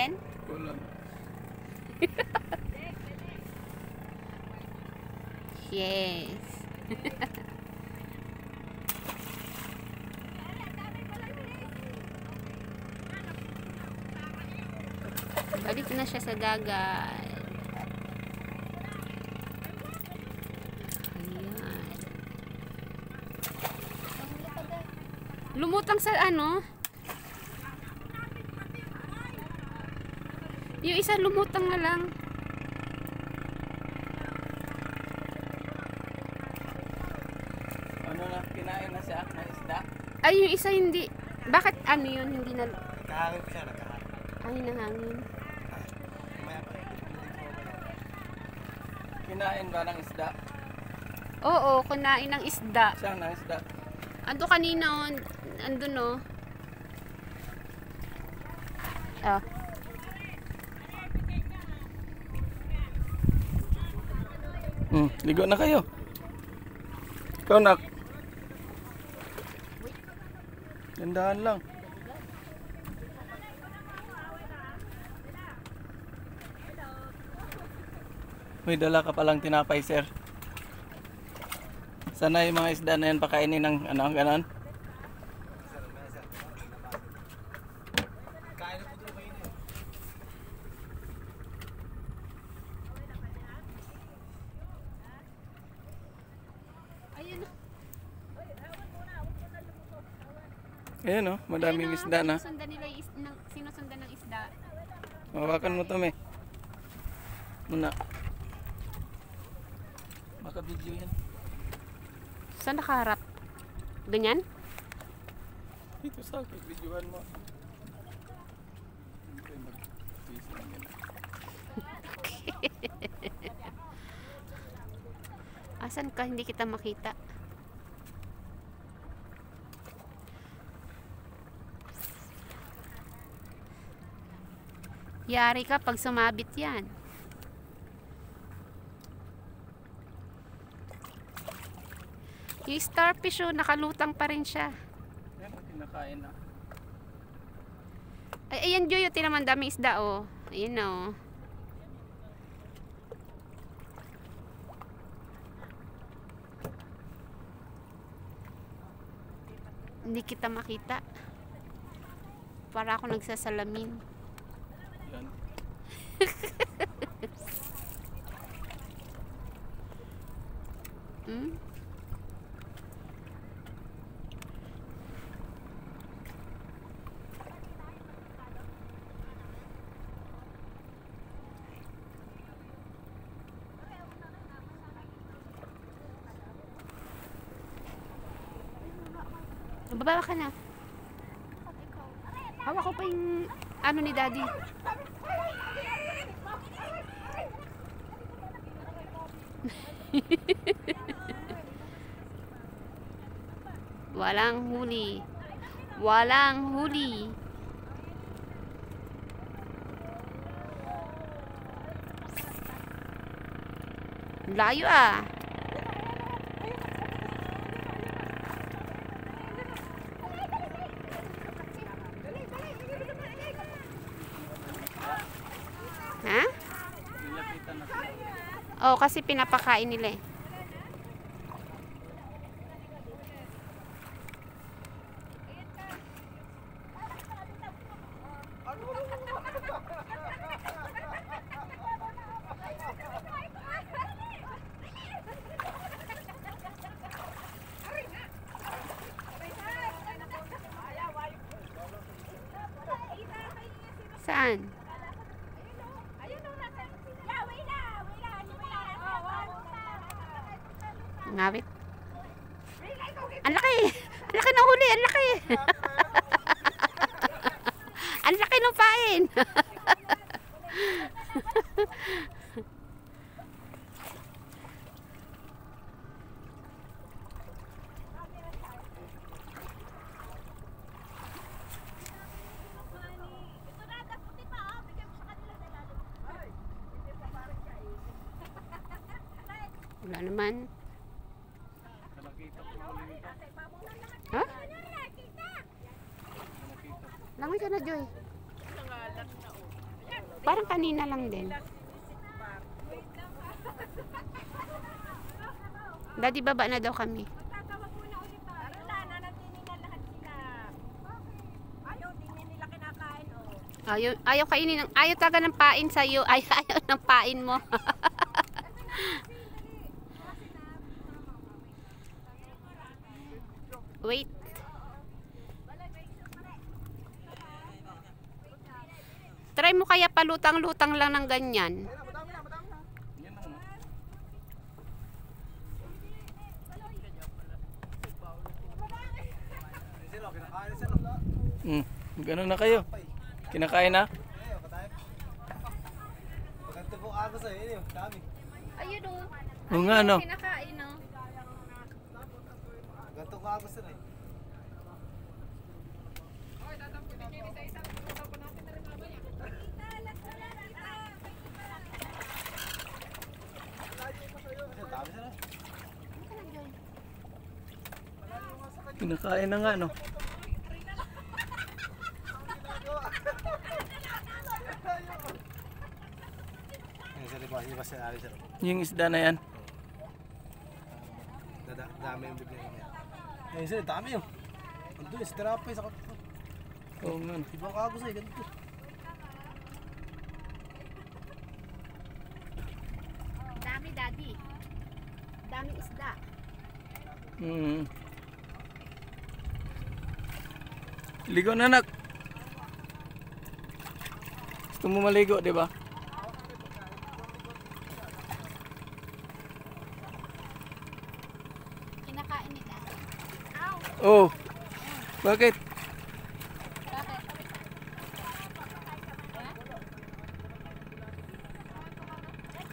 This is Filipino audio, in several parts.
din? Kulang. Yes. Balik na siya sa dagat. Ayan. Lumutang sa ano? Yung isa lumutang na lang. Ano na, kinain na siya na isda? Ay, yung isa hindi. Bakit ano yun? Hindi na... Nakaharap siya, nakaharap. Ay, nahangin. Kinain ba ng isda? Oo, kunain ng isda. Siya ng isda. Ando kanina, ando no. Ah. Ligo na kayo. Ikaw nak. Gandahan lang. May dala ka palang tinapay, sir. Sana yung mga isda na yan pakainin ng ano, ganon. Ayan o, madaming isda na. Sinusundan nila sinusundan ng isda. Hawakan mo to, me. Muna. Maka-video yan. Saan nakaharap? Ganyan? Dito sa akin, videohan mo. Asan ka? Hindi kita makita. Yari ka pag sumabit yan. Yung starfish, oh, nakalutang pa rin siya. Yan ang kinakain na. Ay, ayan, Joy, oh, tinaman daming isda, oh. Ayan, oh. Hindi kita makita. Para ako nagsasalamin. Yan. Hmm? Bababa ka na. Hawak ko pa yung ano ni Daddy. Walang huli. Walang huli. Layo ah. Ha? Nilapitan na sila. Oh, kasi pinapakain nila eh. Saan? Ngawit. Ang laki! Ang laki ng huli! Ang laki! Ang laki ng pain! Wala naman. Ha? Langoy ka na, Joy. Parang kanina lang din. Daddy, baba na daw kami. Magtatawag muna ulit tayo. Tara na, nanatili na lahat sila. Ayaw, di nila kinakain, oh. Ayaw kainin ng, ayaw talaga ng pain sa'yo. Ayaw ng pain mo. Wait. Try mo kaya palutang-lutang lang ng ganyan. Yan ang gano'n na kayo? Kinakain na? Maganda po ako sa inyo, dami. Ayun o. Oo nga, no? Kinakain o. Ganto ko ako sa rin. Dami sila. Kinakain na nga, no? Ayun sa libas sa ali sir. Yung isda na yan. Dami yung bigyan niya. Ayun sir, dami yun. Andun, sa terapay sa kapito. Oo nga. Ibang ako sa'yo, ganito. Dami, daddy. Dami isda. Ligo na, anak. Gusto mo maligo, di ba? Kinakain nila. Oh. Bakit?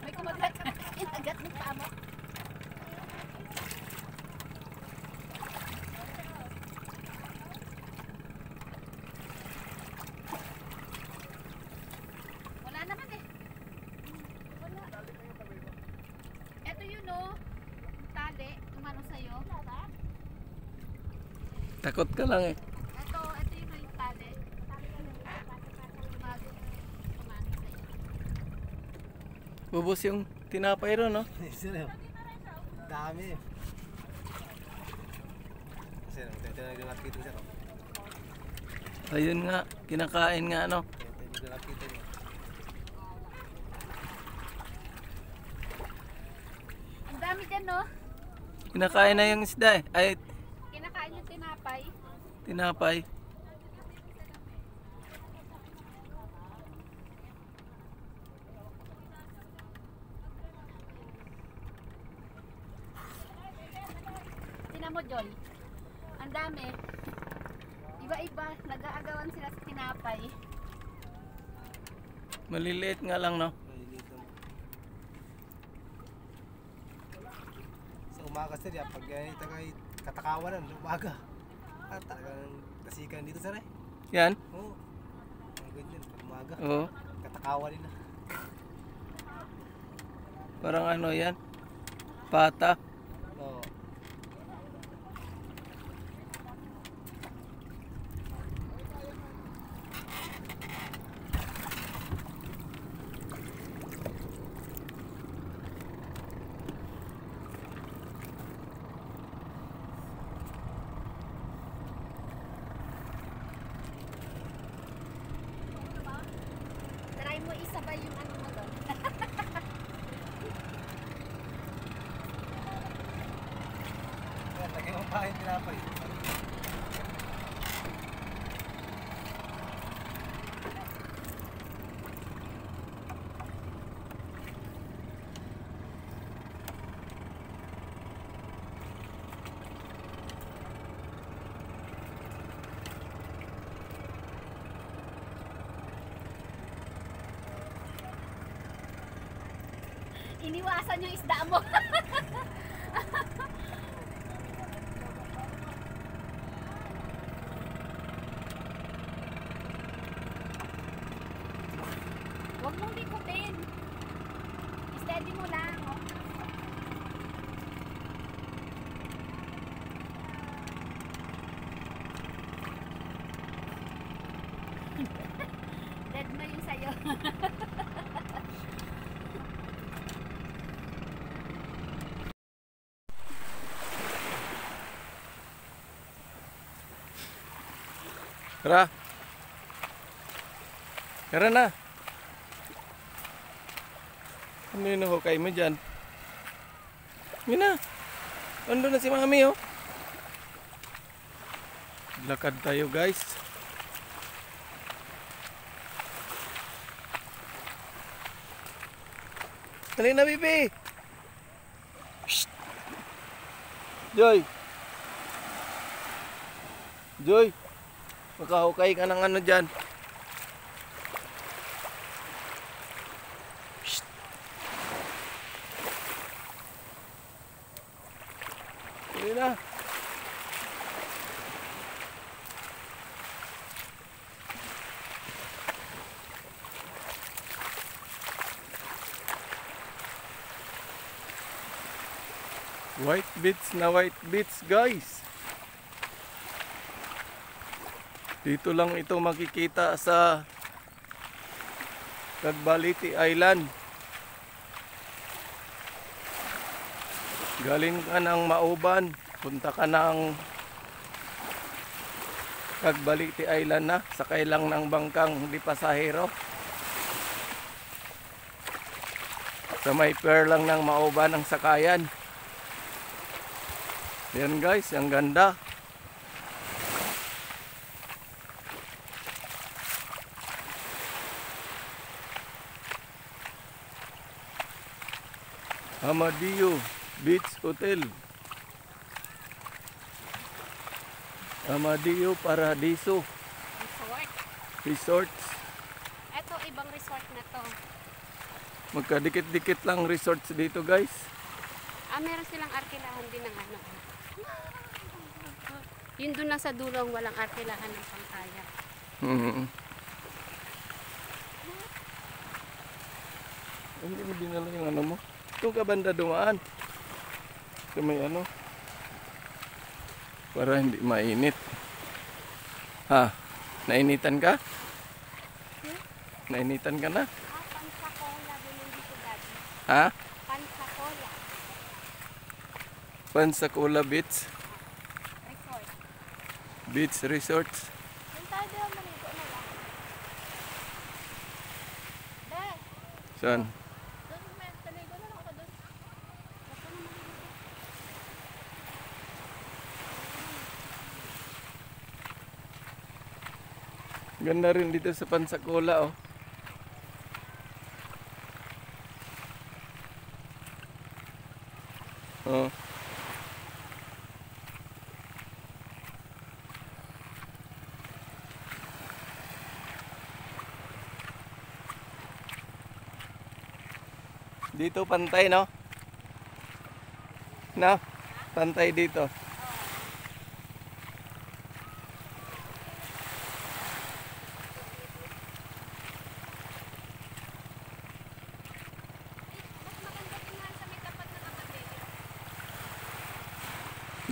May kumagat. Kinagat ng tama. Wala naman eh. Wala. Ito yun o. Tali. Umano sa'yo. Takot ka lang eh. Ito yung may tali. Umano sa'yo. Bubos yung tinapay ron, no? Ayun sir, dami yun. Sir, ito na naglalapit sir. Ayun nga, kinakain nga, no? Ito yung naglalapit niya. Ang dami dyan no. Kinakain na yung isda eh. Ay, Kinakain yung tinapay. tinapay. Tingnan mo, Joy. Ang dami. Iba-iba. Nag-aagawan sila sa tinapay. Maliliit nga lang, no? Malilito mo. Sa umaga sir, pag ganito kay katakawanan, umaga. Talagang kasikan dito sir eh. Yan? Oo. Ang ganyan, pag umaga. Oo. Katakawan nila. Parang ano yan? Pata. Oo. Try mo isabay yung ano mo doon. Lagay mo pa yung tinapay. Iniwasan yung isda mo. Huwag mong likutin. Steady mo lang. Oh. Dead na yung sa'yo. Tara. Tara na. Ano yun ako kayo mo dyan? Yun na. Ando na si Mami oh. Lakad tayo guys. Dali na Bibi. Shh. Joy. Joy. Makahukay ka ng ano dyan. Shh. Dali na. White bits na white bits guys. Dito lang ito makikita sa Cagbalite Island. Galing ka ng Mauban, punta ka ng Cagbalite Island na, sakay lang ng bangkang hindi pasahero. Sa may pier lang ng Mauban ang sakayan. Yan guys, ang ganda. Amadio Beach Hotel. Amadio Paradiso Resort. Resorts. Ito, ibang resort na to. Magkadikit-dikit lang resorts dito guys. Meron silang arkilahan din ng ano. Yun doon lang sa dulong, walang arkilahan ng pangkaya. Hindi mo dinala yung ano mo. Itong kabanda dumaan. Ito may ano. Para hindi mainit. Ha? Nainitan ka? Nainitan ka na? Pansacola din yung dito dati. Ha? Pansacola Pansacola Beach. Resort. Beach Resorts. Yung tayo doon marigo na lang. Dahil, Saan? doon may taligo na lang ako doon. Basta na marigo. Ganda rin dito sa Pansacola oh. Oh. Dito pantay no? No? Pantay dito. Mas maganda tingnan sa may tapat ng Amadeo.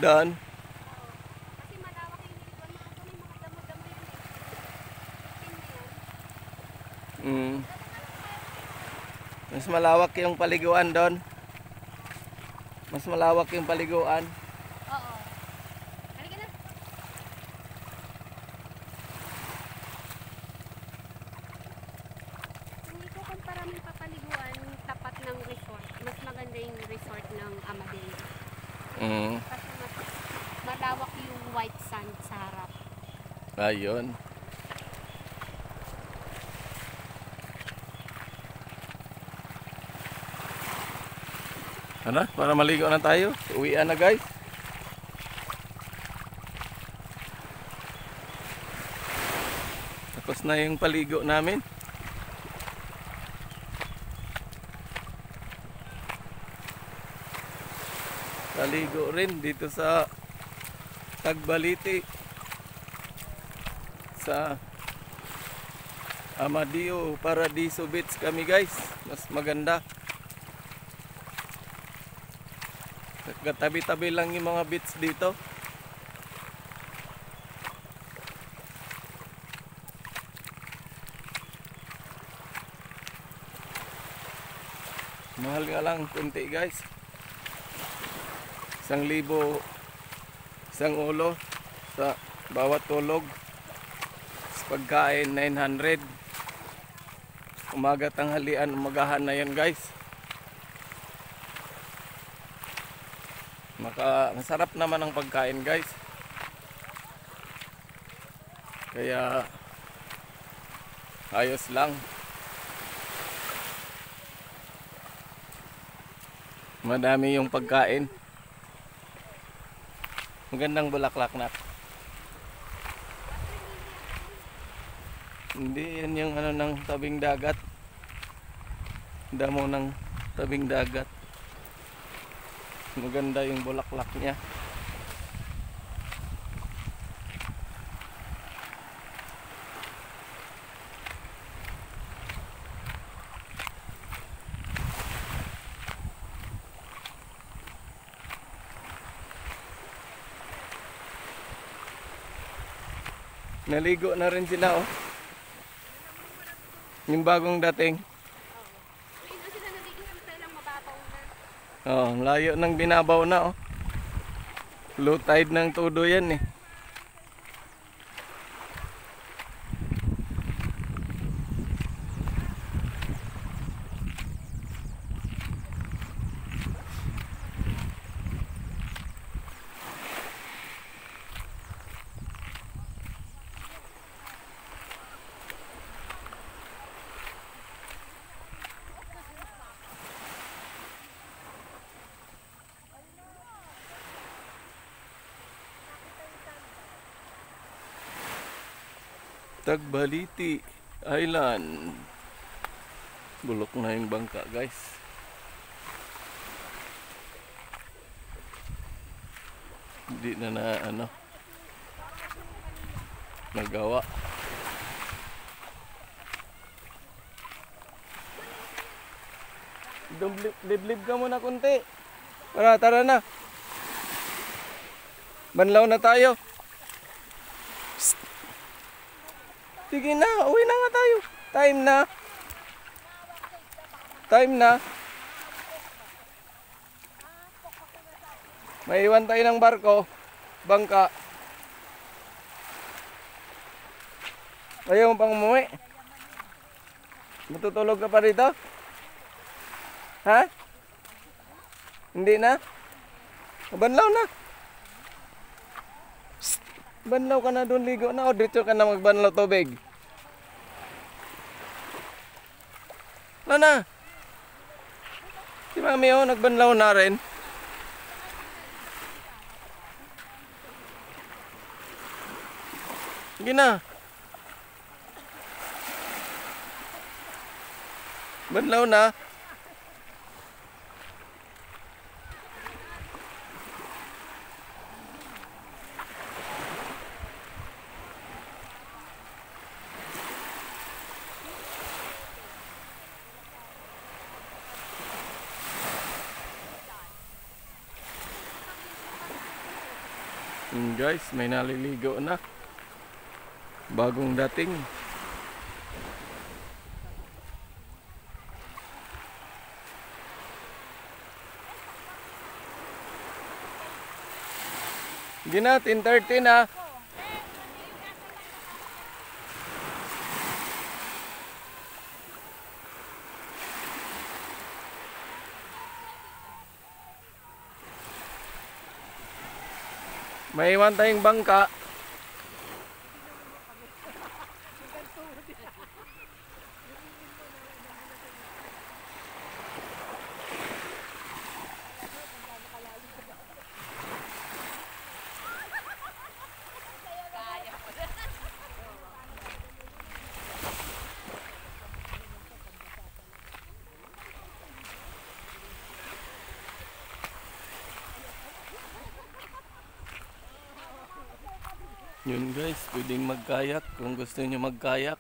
Doon. Kasi malawak yung dito. Mga ito may mga damo-damo yun eh. Tin na yan. Mas malawak yung paliguan doon. Mas malawak yung paliguan. Oo. Halika na. Kung ikukumpara mo yung papaliguan tapat ng resort, mas maganda yung resort ng Amadeo. Kasi mas malawak yung white sand sa harap. Ayun. Ano? Para maligo na tayo. Uwian na guys. Tapos na yung paligo namin. Paligo rin dito sa Cagbalite. Sa Amadio Paradiso Beach kami guys. Mas maganda. Katabi-tabi lang yung mga beach dito. Mahal nga lang kunti guys. 1,000 isang ulo sa bawat tulog. Sa pagkain 900. Umaga, tanghalian, umagahan na yan guys. Masarap naman ang pagkain guys. Kaya ayos lang. Madami yung pagkain. Magandang bulaklak na. Hindi yan yung ano ng tabing dagat. Damo ng tabing dagat. Maganda yung bulaklak niya. Naligo na rin sila oh. Yung bagong dating. Ayun na sila nagiging tayo lang mababaw na. Oh, layo ng binabaw na oh. Low tide ng todo yan eh. Tagbaliti Island. Bulok na yung bangka guys. Hindi na ano nagawa. Liblib ka muna kunti. Tara na. Banlaw na tayo. Sige na, uwi na nga tayo. Time na. Maiwan tayo ng barko. Bangka. Ayaw mo pang umuwi. Matutulog ka pa rito? Ha? Hindi na? Banlaw na. Banlaw ka na doon, ligo na o dito ka na magbanlaw tubig. Na. Si Mami oh, nagbanlaw na rin. Sige na. Banlaw na. Guys, may naliligo na. Bagong dating. Hindi na, 10:30 na. May iwan tayong bangka. Yun guys, pwedeng magkayak kung gusto niyo magkayak.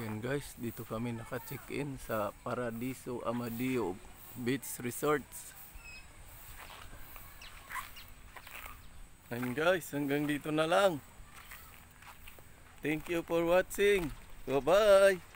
Yan guys, dito kami naka-check-in sa Paradiso Amadeo Beach Resorts. And guys, hanggang dito na lang. Thank you for watching. Bye-bye.